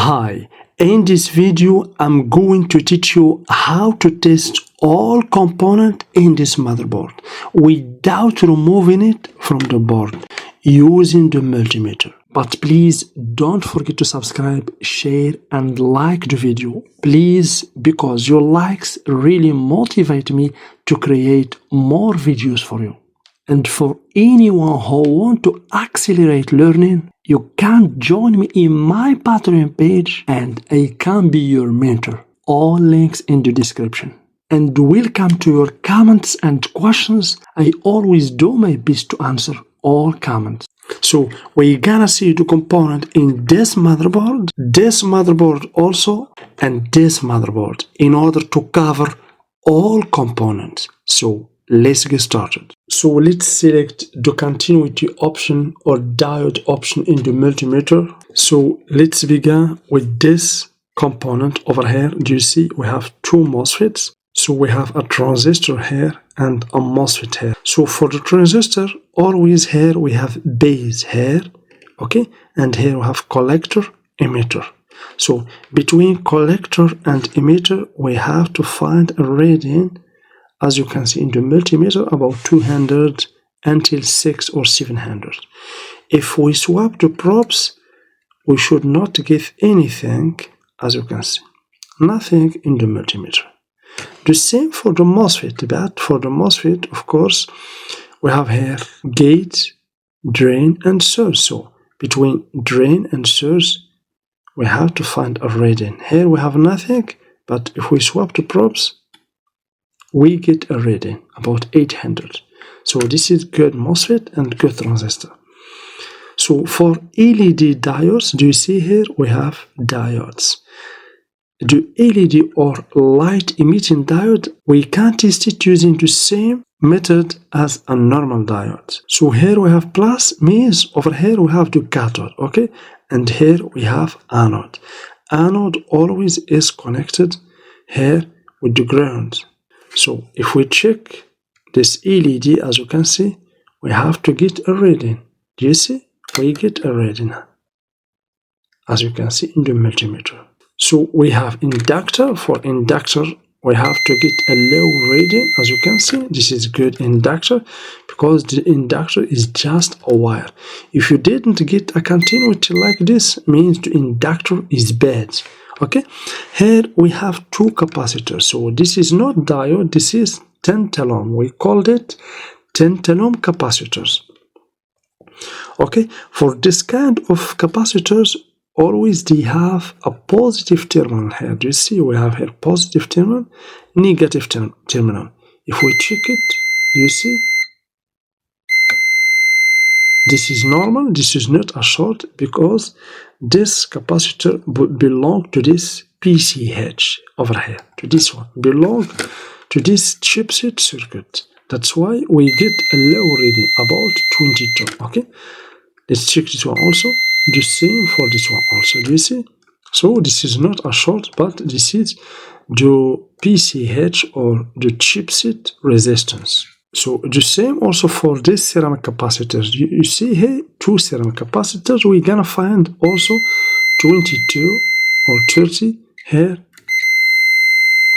Hi, in this video I'm going to teach you how to test all components in this motherboard without removing it from the board using the multimeter. But please don't forget to subscribe, share and like the video, please, because your likes really motivate me to create more videos for you. And for anyone who wants to accelerate learning, you can join me in my Patreon page and I can be your mentor. All links in the description. And welcome to your comments and questions. I always do my best to answer all comments. So we're gonna see the component in this motherboard also, and this motherboard in order to cover all components. So let's get started. So let's select the continuity option or diode option in the multimeter. So let's begin with this component over here. Do you see we have two MOSFETs? So we have a transistor here and a MOSFET here. So for the transistor, always here we have base here, okay? And here we have collector, emitter. So between collector and emitter, we have to find a reading, as you can see in the multimeter, about 200 until 600 or 700. If we swap the probes, we should not get anything, as you can see. Nothing in the multimeter. The same for the MOSFET, but for the MOSFET, of course, we have here gate, drain and source. So between drain and source, we have to find a reading. Here we have nothing, but if we swap the probes, we get a reading about 800. So this is good MOSFET and good transistor. So for LED diodes, do you see here we have diodes. The LED or light emitting diode, we can test it using the same method as a normal diode. So here we have plus, means over here we have the cathode, okay? And here we have anode. Anode always is connected here with the ground. So if we check this LED, as you can see, we have to get a reading. Do you see? We get a reading, as you can see in the multimeter. So we have inductor. For inductor, we have to get a low reading. As you can see, this is good inductor because the inductor is just a wire. If you didn't get a continuity like this, means the inductor is bad. Okay, here we have two capacitors. So this is not diode, this is tantalum. We called it tantalum capacitors. Okay, for this kind of capacitors, always they have a positive terminal here. Do you see we have here positive terminal, negative terminal. If we check it, you see this is normal, this is not a short, because this capacitor belong to this PCH over here, to this one, belong to this chipset circuit. That's why we get a low reading, about 22, okay? Let's check this one also, the same for this one also, do you see? So this is not a short, but this is the PCH or the chipset resistance. So the same also for this ceramic capacitors. You see here two ceramic capacitors. We're gonna find also 22 or 30. Here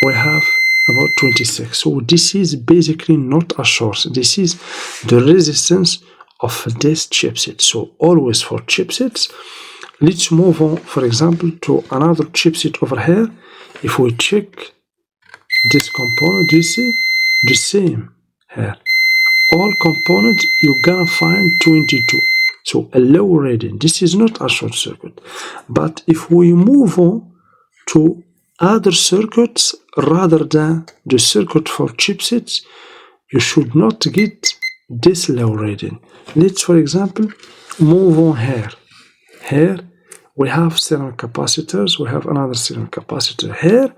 we have about 26. So this is basically not a short. This is the resistance of this chipset. So always for chipsets. Let's move on, for example, to another chipset over here. If we check this component, do you see the same? Here, all components you're gonna find 22, so a low reading. This is not a short circuit. But if we move on to other circuits rather than the circuit for chipsets, you should not get this low reading. Let's, for example, move on here. Here we have ceramic capacitors, we have another ceramic capacitor. Here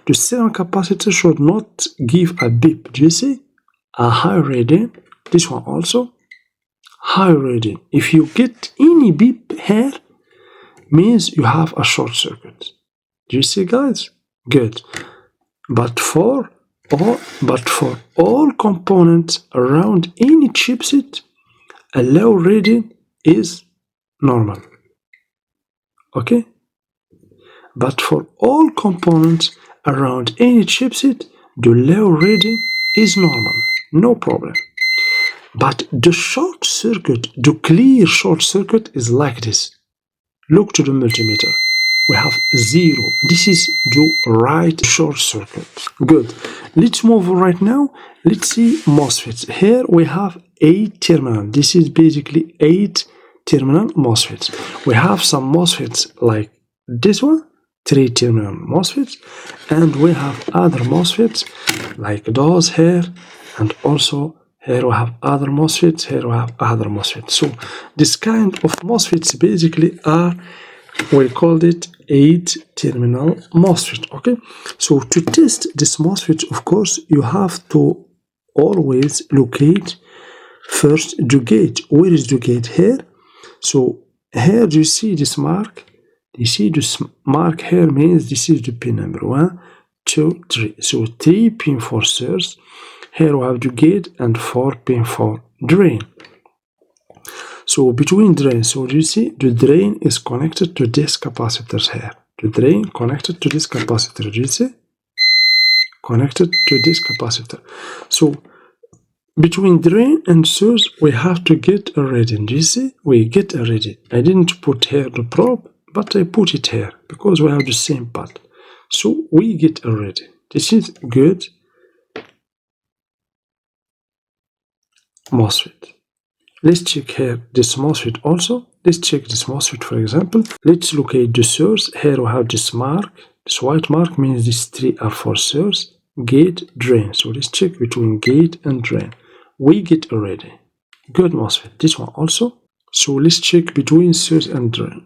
the ceramic capacitor should not give a beep. Do you see? A high reading, this one also high reading. If you get any beep here, means you have a short circuit. Do you see, guys? Good. But for all components around any chipset, a low reading is normal. Okay, But for all components around any chipset, the low reading is normal, no problem. But the short circuit, the clear short circuit is like this. Look to the multimeter. We have 0. This is the right short circuit. Good. Let's move on right now. Let's see MOSFETs. Here we have 8 terminals. This is basically 8 terminal MOSFETs. We have some MOSFETs like this one, 3 terminal MOSFETs, and we have other MOSFETs like those here, and also here we have other MOSFETs, here we have other MOSFETs. So this kind of MOSFETs basically are, we called it 8 terminal MOSFET. Okay, so to test this MOSFET, of course, you have to always locate first the gate. Where is the gate? Here. So here do you see this mark? You see this mark here means this is the pin number 1, 2, 3. So 3 pin for source. Here we have the gate and 4 pin for drain. So between drain, so you see the drain is connected to this capacitors here. The drain connected to this capacitor. Do you see? Connected to this capacitor. So between drain and source, we have to get a reading. Do you see? We get a reading. I didn't put here the probe, but I put it here because we have the same path. So we get a reading. This is good. MOSFET. Let's check here this MOSFET also. Let's check this MOSFET for example. Let's locate the source. Here we have this mark. This white mark means these 3 are for source, gate, drain. So let's check between gate and drain. We get already. Good MOSFET. This one also. So let's check between source and drain.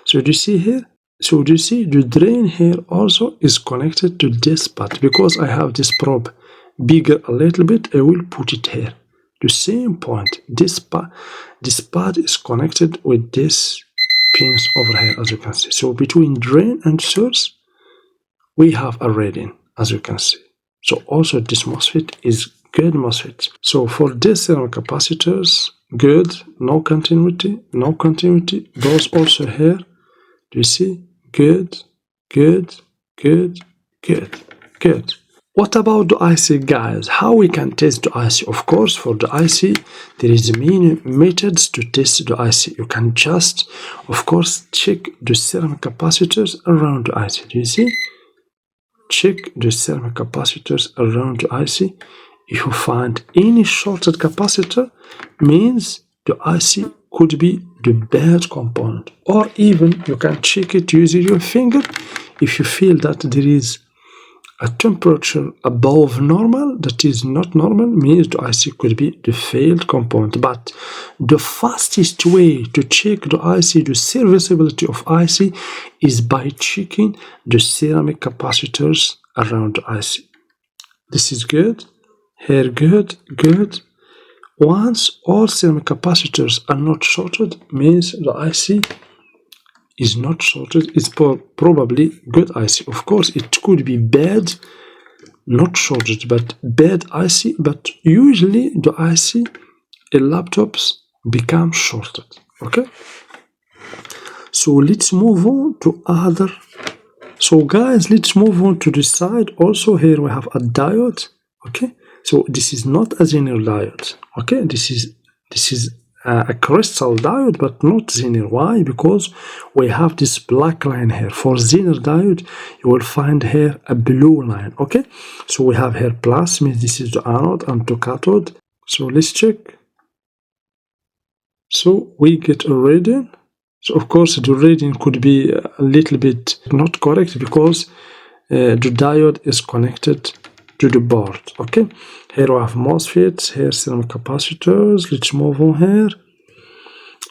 So do you see here? So do you see the drain here also is connected to this path. Because I have this probe bigger a little bit, I will put it here. The same point. This path is connected with this pins over here, as you can see. So between drain and source, we have a reading, as you can see. So also this MOSFET is good MOSFET. So for this capacitors, good, no continuity, no continuity. Those also here, do you see? Good, good, good, good, good. What about the IC, guys? How we can test the IC? Of course, for the IC, there is many methods to test the IC. You can just, of course, check the ceramic capacitors around the IC. Do you see? Check the ceramic capacitors around the IC. If you find any shorted capacitor, means the IC could be the bad component. Or even you can check it using your finger. If you feel that there is a temperature above normal, that is not normal, means the IC could be the failed component. But the fastest way to check the IC, the serviceability of IC, is by checking the ceramic capacitors around the IC. This is good. Here, good, good. Once all ceramic capacitors are not shorted, means the IC is not shorted. It's probably good IC. Of course, it could be bad, not shorted, but bad IC. But usually the IC in laptops become shorted. Okay. So let's move on to other. So guys, let's move on to the side. Also here we have a diode. Okay. So this is not a Zener diode. Okay. This is a crystal diode, but not Zener. Why? Because we have this black line here. For Zener diode, you will find here a blue line. Okay, so we have here plus, means this is the anode, and the cathode. So let's check. So we get a reading. So of course the reading could be a little bit not correct because the diode is connected to the board. Okay, here we have MOSFETs, here ceramic capacitors. Let's move on here.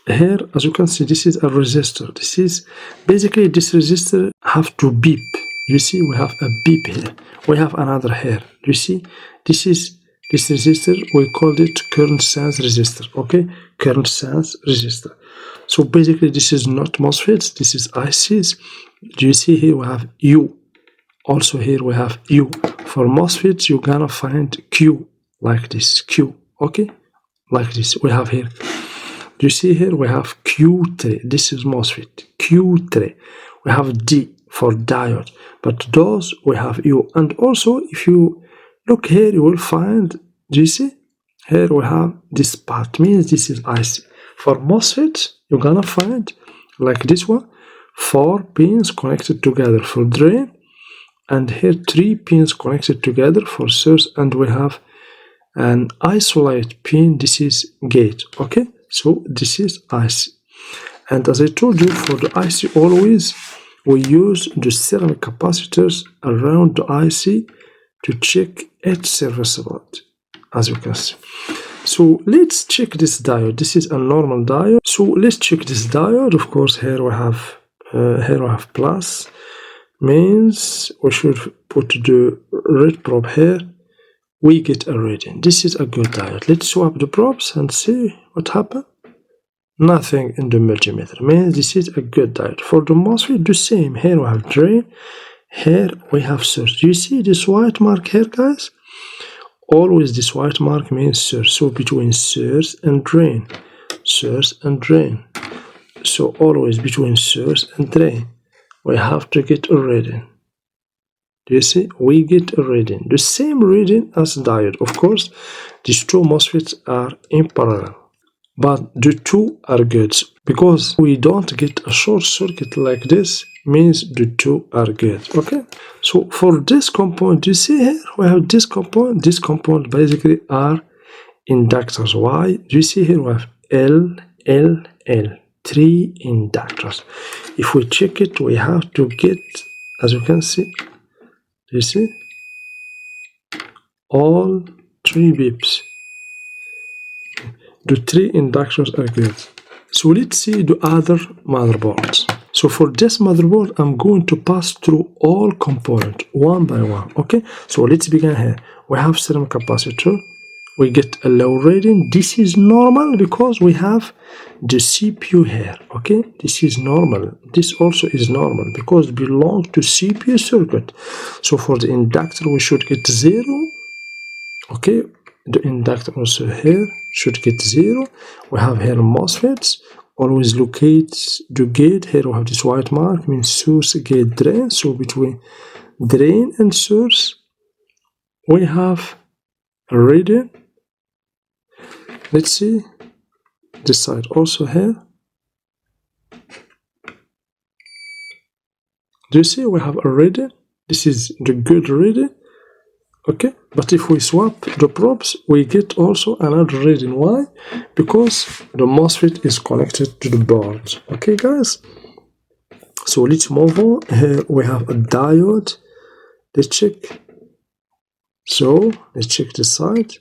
Here, as you can see, this is a resistor. This is basically, this resistor have to beep. You see, we have a beep here. We have another here. You see, this is this resistor. We called it current sense resistor. Okay, current sense resistor. So basically, this is not MOSFETs. This is ICs. Do you see here we have U? Also here we have U. For MOSFETs, you're gonna find Q like this. Q. Okay, like this. We have here. Do you see here we have Q3? This is MOSFET. Q3. We have D for diode, but those we have U. And also if you look here, you will find, do you see here we have this part, means this is IC. For MOSFET you're gonna find like this one, 4 pins connected together for drain, and here 3 pins connected together for source, and we have an isolate pin, this is gate. Okay, so this is IC. And as I told you, for the IC always we use the ceramic capacitors around the IC to check its serviceability, as you can see. So let's check this diode. This is a normal diode. So let's check this diode. Of course, here we have plus, means we should put the red probe here. We get a reading. This is a good diode. Let's swap the probes and see what happened. Nothing in the multimeter, means this is a good diode. For the MOSFET, the same. Here we have drain, here we have source. You see this white mark here, guys? Always this white mark means source. So between source and drain, source and drain. So always between source and drain, we have to get a reading. Do you see? We get a reading, the same reading as diode. Of course, these two MOSFETs are in parallel, but the two are good because we don't get a short circuit like this, means the two are good. Okay, so for this component, you see here we have this component basically are inductors. Why? Do you see here we have L, 3 inductors. If we check it, we have to get, as you can see, you see, all 3 bips. The 3 inductors are good. So let's see the other motherboards. So for this motherboard, I'm going to pass through all components one by one. Okay, so let's begin here. We have ceramic capacitor. We get a low reading. This is normal because we have the CPU here. Okay, this is normal. This also is normal because it belongs to CPU circuit. So for the inductor, we should get 0. Okay, the inductor also here should get 0. We have here MOSFETs. Always locate the gate. Here we have this white mark, means source, gate, drain. So between drain and source, we have a reading. Let's see this side also here. Do you see we have a reading? This is the good reading. Okay, but if we swap the probes, we get also another reading. Why? Because the MOSFET is connected to the board. Okay, guys, so let's move on. Here we have a diode. Let's check. So let's check this side.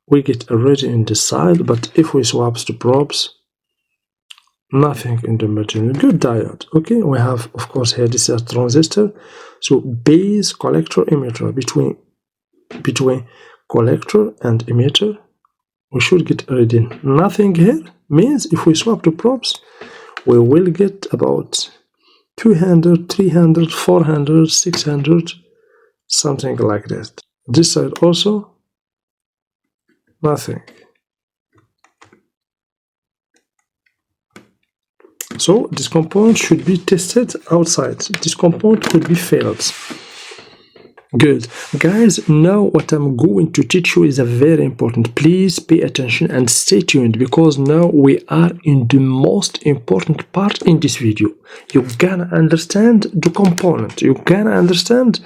We get a reading in this side, but if we swap the probes, nothing in the middle. Good diode. Okay, we have, of course, here this is a transistor. So base, collector, emitter. Between collector and emitter, we should get a reading. Nothing here, means if we swap the probes, we will get about 200, 300, 400, 600, something like that. This side also, nothing. So this component should be tested outside. This component could be failed. Good. Guys, now what I'm going to teach you is a very important. Please pay attention and stay tuned because now we are in the most important part in this video. You're gonna understand the component. You're gonna understand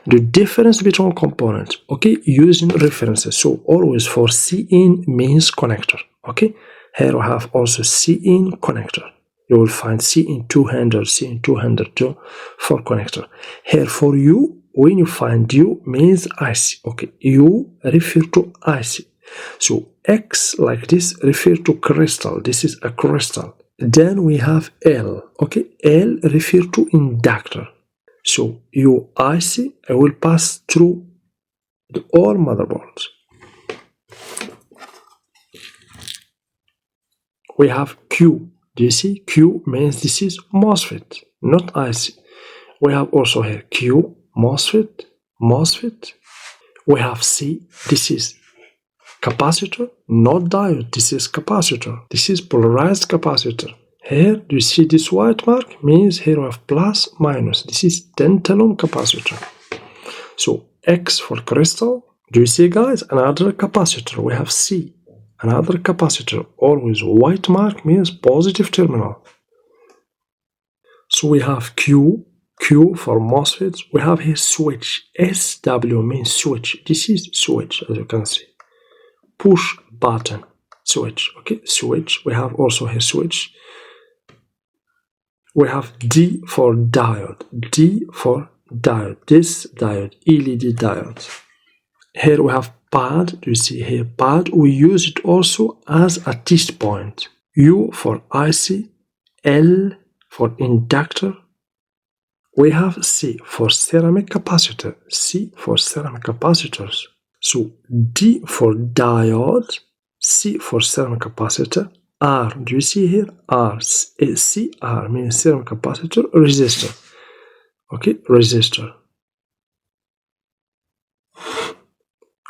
the difference between components, okay, using references. So always for C-in means connector, okay. Here we have also C-in connector. You will find C-in 200, C-in 202 for connector. Here for U, when you find U means IC, okay. U refer to IC. So X like this refer to crystal. This is a crystal. Then we have L, okay. L refer to inductor. So UIC, I will pass through all motherboards. We have Q. Do you see? Q means this is MOSFET, not IC. We have also here Q, MOSFET, MOSFET. We have C. This is capacitor, not diode. This is capacitor. This is polarized capacitor. Here, do you see this white mark? Means here we have plus, minus. This is 10 ohm capacitor. So X for crystal. Do you see, guys? Another capacitor. We have C. Another capacitor. Always white mark means positive terminal. So we have Q. Q for MOSFETs. We have here switch. SW means switch. This is switch, as you can see. Push button. Switch. Okay, switch. We have also here switch. We have D for diode. D for diode. This diode, LED diode. Here we have pad. Do you see here pad? We use it also as a test point. U for IC. L for inductor. We have C for ceramic capacitor. C for ceramic capacitors. So D for diode. C for ceramic capacitor. R, do you see here? R, CR means ceramic capacitor, resistor. Okay, resistor.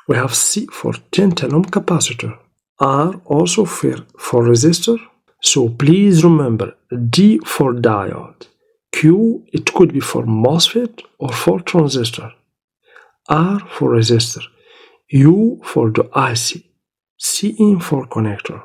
We have C for 10 ohm capacitor. R also for resistor. So please remember, D for diode. Q, it could be for MOSFET or for transistor. R for resistor. U for the IC. CN for connector,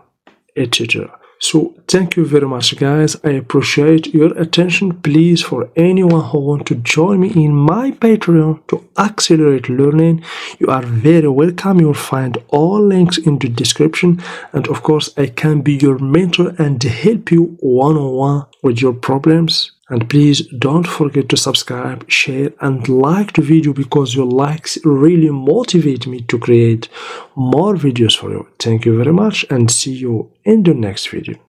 etc. So thank you very much, guys. I appreciate your attention. Please, for anyone who want to join me in my Patreon to accelerate learning, you are very welcome. You will find all links in the description, and of course I can be your mentor and help you one-on-one with your problems. And please don't forget to subscribe, share and like the video, because your likes really motivate me to create more videos for you. Thank you very much and see you in the next video.